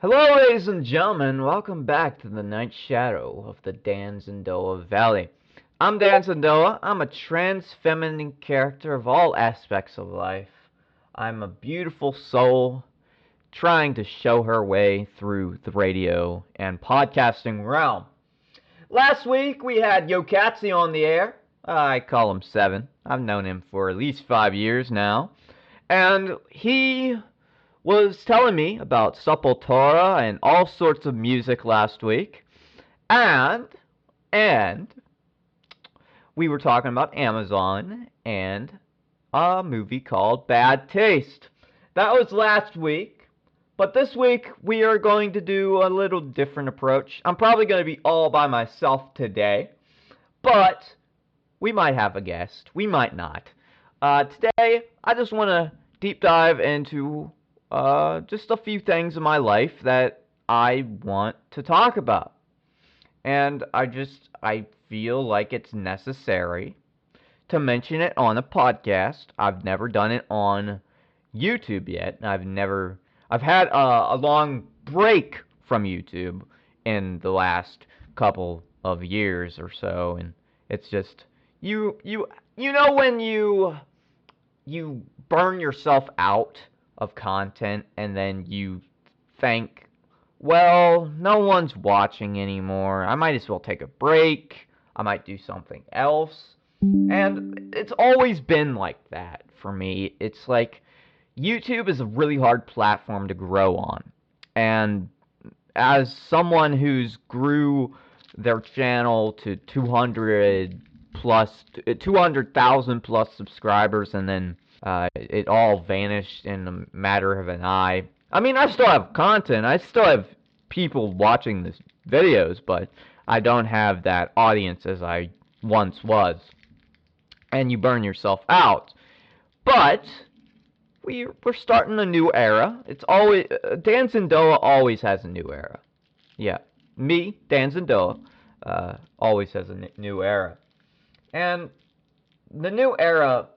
Hello, ladies and gentlemen. Welcome back to the Night Shadow of the Dansandoa Valley. I'm Dansandoa. I'm a trans feminine character of all aspects of life. I'm a beautiful soul trying to show her way through the radio and podcasting realm. Last week we had Yokatsi on the air. I call him Seven. I've known him for at least 5 years now. And he was telling me about Sepultura and all sorts of music last week. And we were talking about Amazon and a movie called Bad Taste. That was last week, but this week we are going to do a little different approach. I'm probably going to be all by myself today, but we might have a guest. We might not. Today, I just want to deep dive into just a few things in my life that I want to talk about. And I feel like it's necessary to mention it on a podcast. I've never done it on YouTube yet. I've had a long break from YouTube in the last couple of years or so, and it's just, you know when you burn yourself out of content and then you think, well, no one's watching anymore. I might as well take a break. I might do something else. And it's always been like that for me. It's like YouTube is a really hard platform to grow on. And as someone who's grew their channel to 200,000 plus subscribers, and then it all vanished in a matter of an eye. I mean, I still have content. I still have people watching these videos, but I don't have that audience as I once was. And you burn yourself out. But we're starting a new era. It's always Dansandoa always has a new era. Yeah, me, Dansandoa, always has a new era. And the new era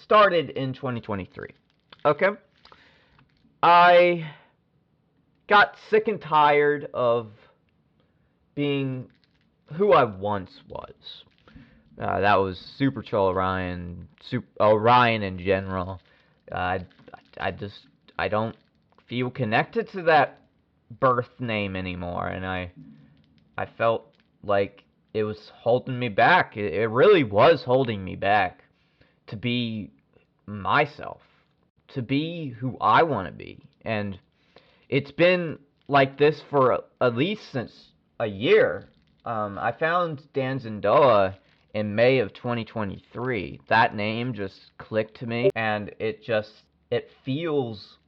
started in 2023. Okay? I got sick and tired of being who I once was. That was Super Troll Orion, Orion in general. I don't feel connected to that birth name anymore, and I felt like it was holding me back. It really was holding me back to be myself, to be who I want to be. And it's been like this for at least since a year. I found Dansandoa in May of 2023. That name just clicked to me, and it feels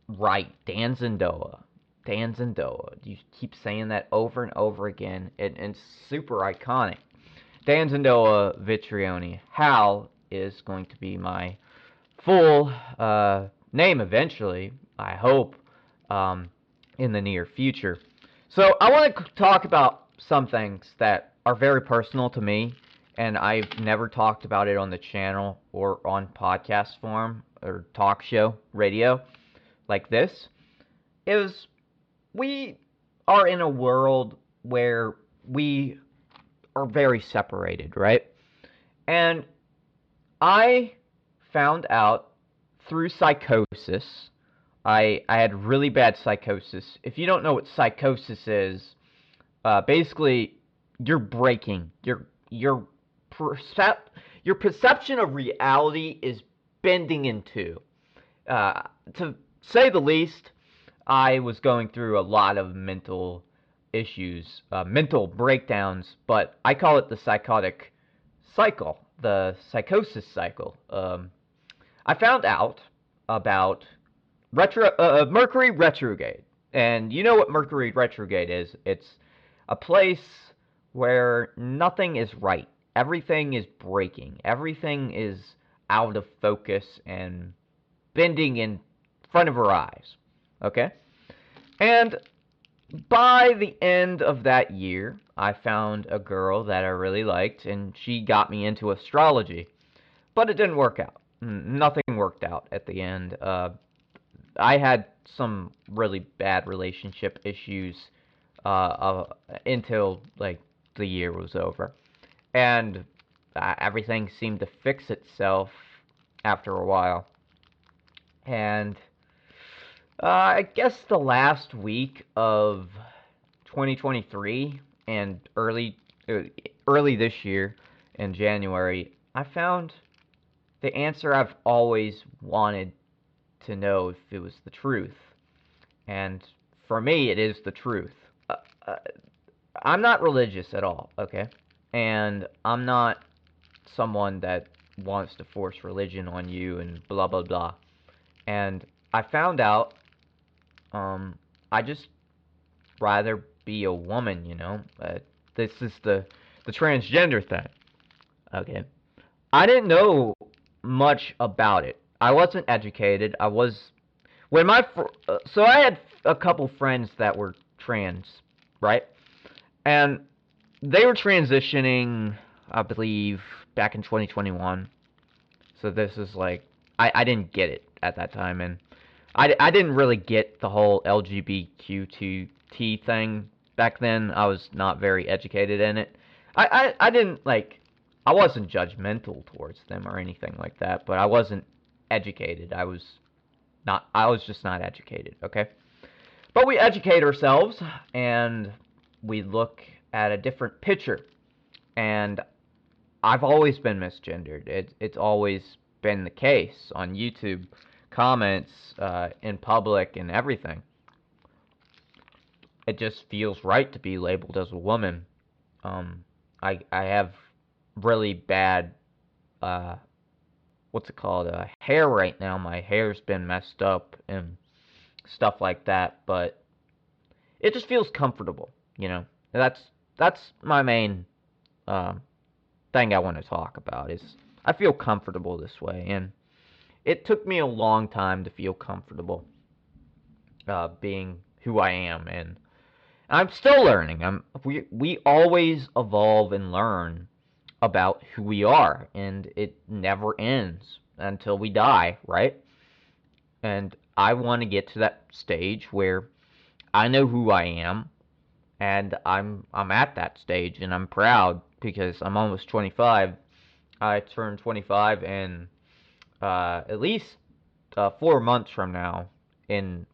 right. Dansandoa. Dansandoa. You keep saying that over and over again. It's super iconic. Dansandoa Vitrioni. Hal is going to be my full name eventually, I hope, in the near future. So I want to talk about some things that are very personal to me, and I've never talked about it on the channel or on podcast form or talk show radio like this. We are in a world where we are very separated, right? And I found out through psychosis. I had really bad psychosis. If you don't know what psychosis is, basically you're breaking. Your perception of reality is bending in two. To say the least, I was going through a lot of mental issues, mental breakdowns, but I call it the psychotic cycle, the psychosis cycle. I found out about Mercury retrograde, and you know what Mercury retrograde is. It's a place where nothing is right. Everything is breaking. Everything is out of focus and bending in front of our eyes. Okay? And by the end of that year, I found a girl that I really liked, and she got me into astrology. But it didn't work out. Nothing worked out at the end. I had some really bad relationship issues until like the year was over, and everything seemed to fix itself after a while. And I guess the last week of 2023 and uh, early this year in January, I found the answer I've always wanted to know if it was the truth. And for me, it is the truth. Uh, uh, I'm not religious at all, okay? And I'm not someone that wants to force religion on you and blah blah blah. And I found out um I just rather be a woman, you know. This is the transgender thing. Okay. I didn't know much about it. I wasn't educated. I was when so I had a couple friends that were trans, right? And they were transitioning, I believe, back in 2021. So this is like I didn't get it at that time, and I didn't really get the whole LGBTQT thing back then. I was not very educated in it. I didn't like I wasn't judgmental towards them or anything like that, but I wasn't educated. I was just not educated, okay? But we educate ourselves and we look at a different picture. And I've always been misgendered. It's always been the case on YouTube, comments, in public, and everything. It just feels right to be labeled as a woman. I have really bad, uh, what's it called, hair right now. My hair's been messed up and stuff like that, but it just feels comfortable, you know. That's my main um, thing I want to talk about is I feel comfortable this way, and it took me a long time to feel comfortable being who I am, and I'm still learning. We always evolve and learn about who we are, and it never ends until we die, right? And I want to get to that stage where I know who I am, and I'm at that stage, and I'm proud because I'm almost 25. I turned 25 in at least 4 months from now,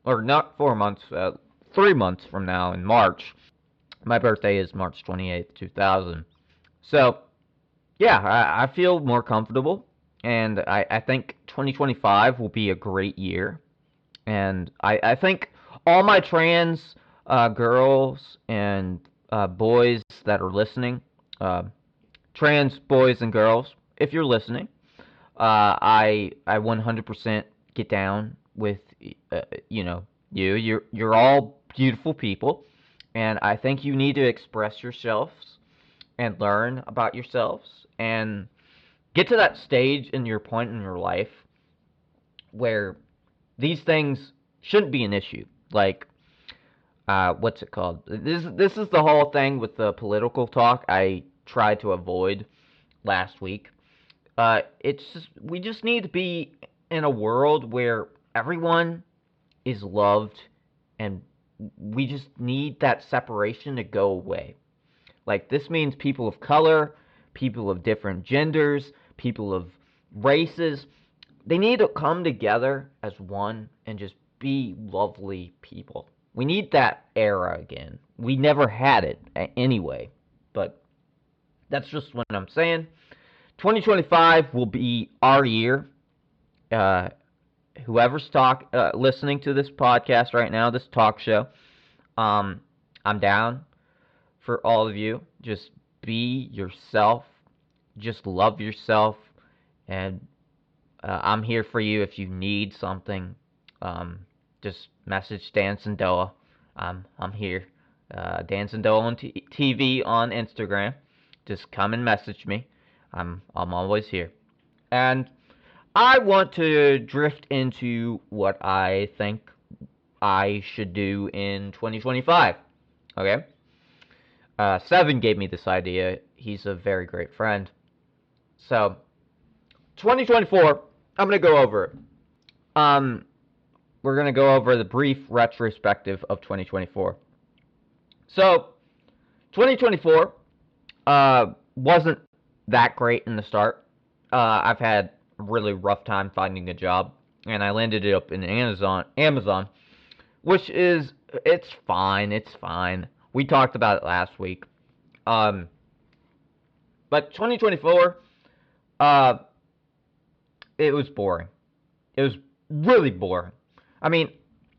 or not 4 months, 3 months from now in March. My birthday is March 28th, 2000. So yeah, I feel more comfortable, and I think 2025 will be a great year. And I think all my trans girls and boys that are listening, uh, trans boys and girls, if you're listening, I 100% get down with you know you. You're all beautiful people, and I think you need to express yourselves and learn about yourselves and get to that stage in your point in your life where these things shouldn't be an issue. Like, what's it called? This is the whole thing with the political talk I tried to avoid last week. It's just we just need to be in a world where everyone is loved, and we just need that separation to go away. Like, this means people of color, people of different genders, people of races, they need to come together as one and just be lovely people. We need that era again. We never had it anyway, but that's just what I'm saying. 2025 will be our year. Uh, whoever's listening to this podcast right now, this talk show, um, I'm down for all of you. Just be yourself. Just love yourself, and I'm here for you if you need something. Just message Dansandoa. I'm here. Dansandoa on TV on Instagram. Just come and message me. I'm always here. And I want to drift into what I think I should do in 2025. Okay? Seven gave me this idea. He's a very great friend. So, 2024, I'm going to go over it. Um, we're going to go over the brief retrospective of 2024. So, 2024 wasn't that great in the start. I've had a really rough time finding a job, and I landed up in Amazon, which is, it's fine, it's fine. We talked about it last week. But 2024, uh, it was boring. It was really boring. I mean,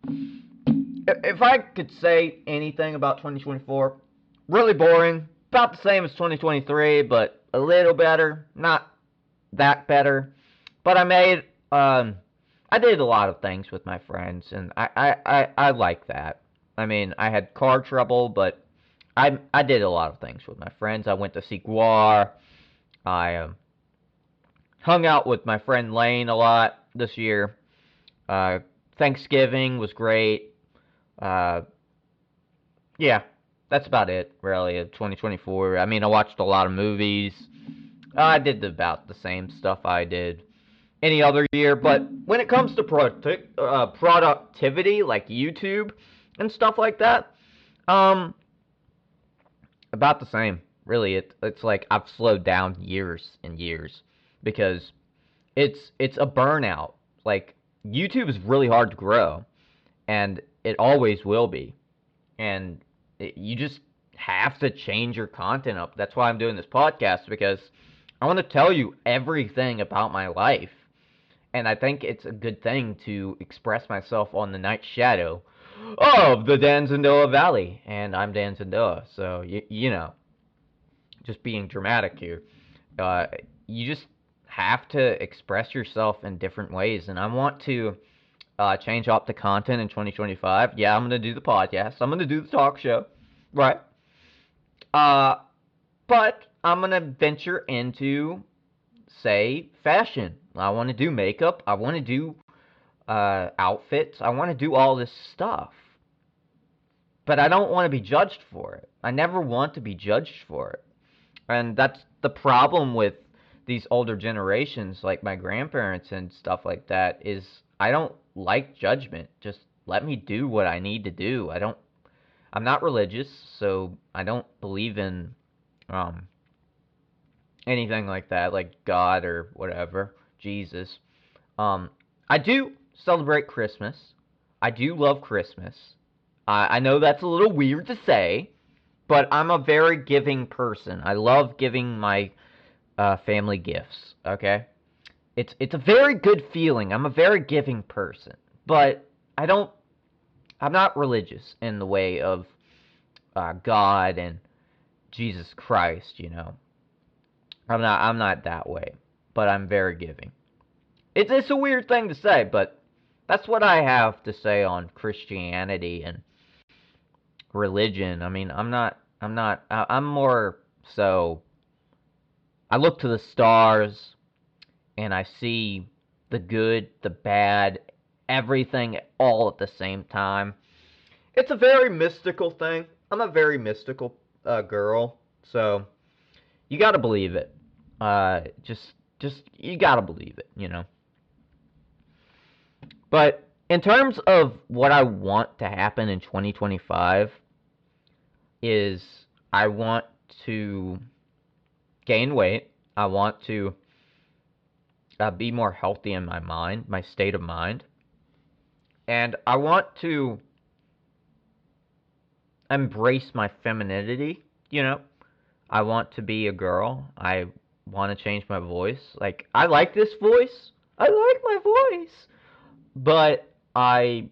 if I could say anything about 2024, really boring, about the same as 2023, but a little better, not that better. But I did a lot of things with my friends, and I like that. I mean, I had car trouble, but I did a lot of things with my friends. I went to see Guar. I hung out with my friend Lane a lot this year. Thanksgiving was great. Uh, yeah, that's about it, really, of 2024. I mean, I watched a lot of movies. I did about the same stuff I did any other year, but when it comes to productivity, like YouTube and stuff like that, um, about the same. Really, it's like I've slowed down years and years because it's a burnout. Like YouTube is really hard to grow, and it always will be. And you just have to change your content up. That's why I'm doing this podcast, because I want to tell you everything about my life. And I think it's a good thing to express myself on the night shadow of the Dansandoa Valley. And I'm Dansandoa, so you know, just being dramatic here. Uh, you just have to express yourself in different ways, and I want to change up the content in 2025. Yeah, I'm gonna do the podcast. I'm gonna do the talk show, right? Uh, but I'm gonna venture into, say, fashion. I want to do makeup. I want to do outfits. I want to do all this stuff. But I don't want to be judged for it. I never want to be judged for it. And that's the problem with these older generations, like my grandparents and stuff like that, is I don't like judgment. Just let me do what I need to do. I'm not religious, so I don't believe in um, anything like that, like God or whatever, Jesus. Um, I do celebrate Christmas. I do love Christmas. I know that's a little weird to say, but I'm a very giving person. I love giving my family gifts. Okay, it's a very good feeling. I'm a very giving person, but I don't. I'm not religious in the way of God and Jesus Christ. You know, I'm not that way, but I'm very giving. It's a weird thing to say, but that's what I have to say on Christianity and religion. I mean, I'm more so, I look to the stars and I see the good, the bad, everything all at the same time. It's a very mystical thing. I'm a very mystical girl, so you gotta believe it. Just you gotta believe it, you know. But in terms of what I want to happen in 2025 is I want to gain weight. I want to be more healthy in my mind, my state of mind. And I want to embrace my femininity, you know. I want to be a girl. I want to change my voice. Like, I like this voice. I like my voice. But I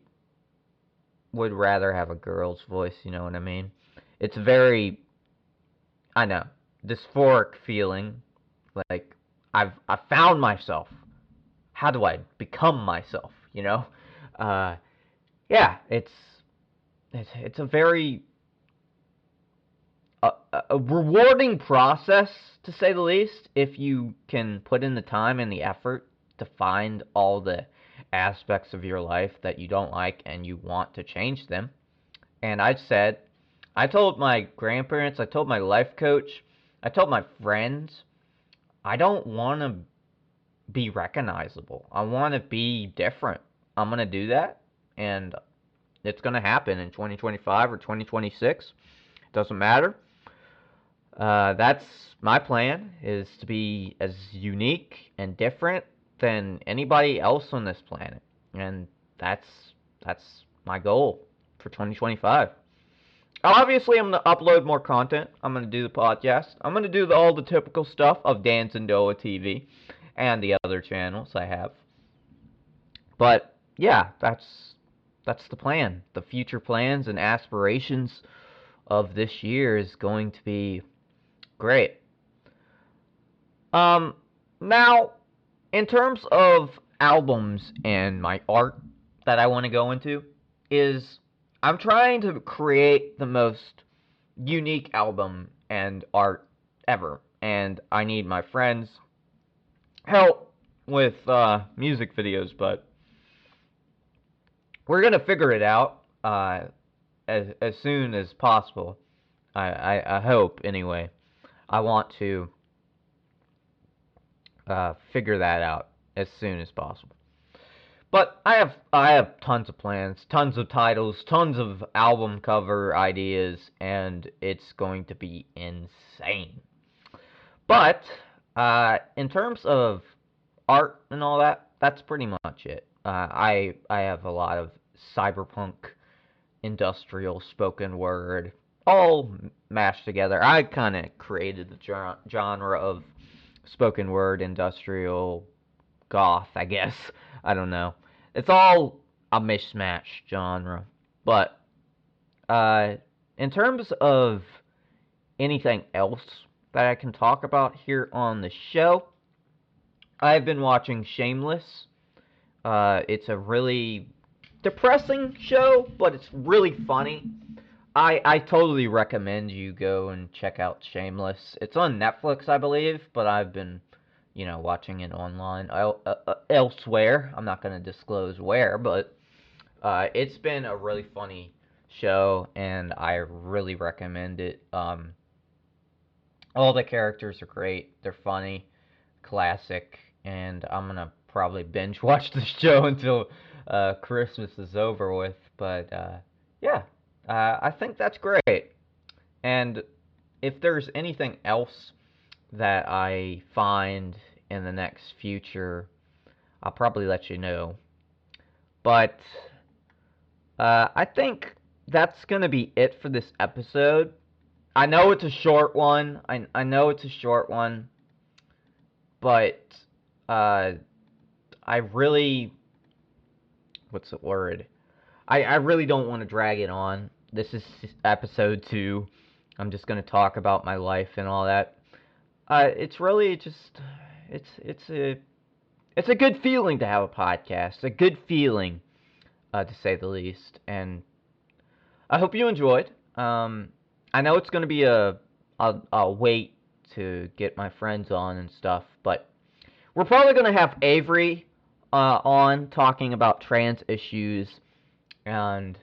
would rather have a girl's voice, you know what I mean? It's very, I know, dysphoric feeling. Like, I found myself. How do I become myself, you know? Uh, yeah, it's a very a rewarding process, to say the least, if you can put in the time and the effort to find all the aspects of your life that you don't like and you want to change them. And I told my grandparents, I told my life coach, I told my friends, I don't want to be recognizable. I want to be different. I'm going to do that. and it's going to happen in 2025 or 2026. Doesn't matter. That's my plan, is to be as unique and different than anybody else on this planet. And that's that's my goal for 2025. Obviously, I'm going to upload more content. I'm going to do the podcast. I'm going to do all the typical stuff of Dansandoa TV and the other channels I have. But yeah, that's the plan. The future plans and aspirations of this year is going to be great. Now, in terms of albums and my art that I want to go into, is I'm trying to create the most unique album and art ever, and I need my friends' help with music videos, but we're gonna figure it out as soon as possible. I hope, anyway. I want to figure that out as soon as possible. But I have tons of plans, tons of titles, tons of album cover ideas, and it's going to be insane. But in terms of art and all that, that's pretty much it. I have a lot of cyberpunk, industrial, spoken word, all mashed together. I kind of created the genre of spoken word, industrial, goth, I guess. I don't know. It's all a mishmash genre. But in terms of anything else that I can talk about here on the show, I've been watching Shameless. It's a really depressing show, but it's really funny. I totally recommend you go and check out Shameless. It's on Netflix, I believe, but I've been, watching it online elsewhere. I'm not going to disclose where, but it's been a really funny show, and I really recommend it. All the characters are great. They're funny, classic, and I'm gonna probably binge watch the show until Christmas is over with. But yeah, I think that's great. And if there's anything else that I find in the next future, I'll probably let you know. But I think that's gonna be it for this episode. I know it's a short one. I know it's a short one, but I really, what's the word? I really don't want to drag it on. This is episode 2. I'm just gonna talk about my life and all that. It's really just it's a good feeling to have a podcast. A good feeling, to say the least. And I hope you enjoyed. I know it's gonna be a wait to get my friends on and stuff, but we're probably gonna have Avery on talking about trans issues, and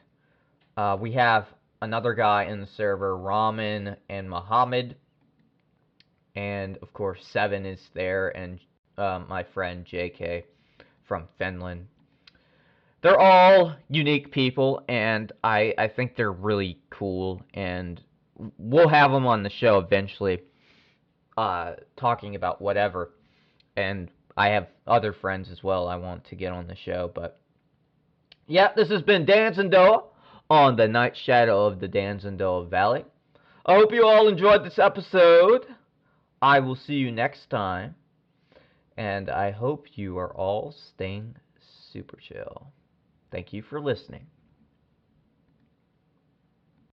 we have another guy in the server, Ramen and Muhammad, and of course Seven is there, and my friend JK from Finland. They're all unique people, and I think they're really cool, and we'll have them on the show eventually, talking about whatever. And I have other friends as well I want to get on the show, but yeah, this has been Dansandoa on the Night Shadow of the Dansandoa Valley. I hope you all enjoyed this episode. I will see you next time, and I hope you are all staying super chill. Thank you for listening.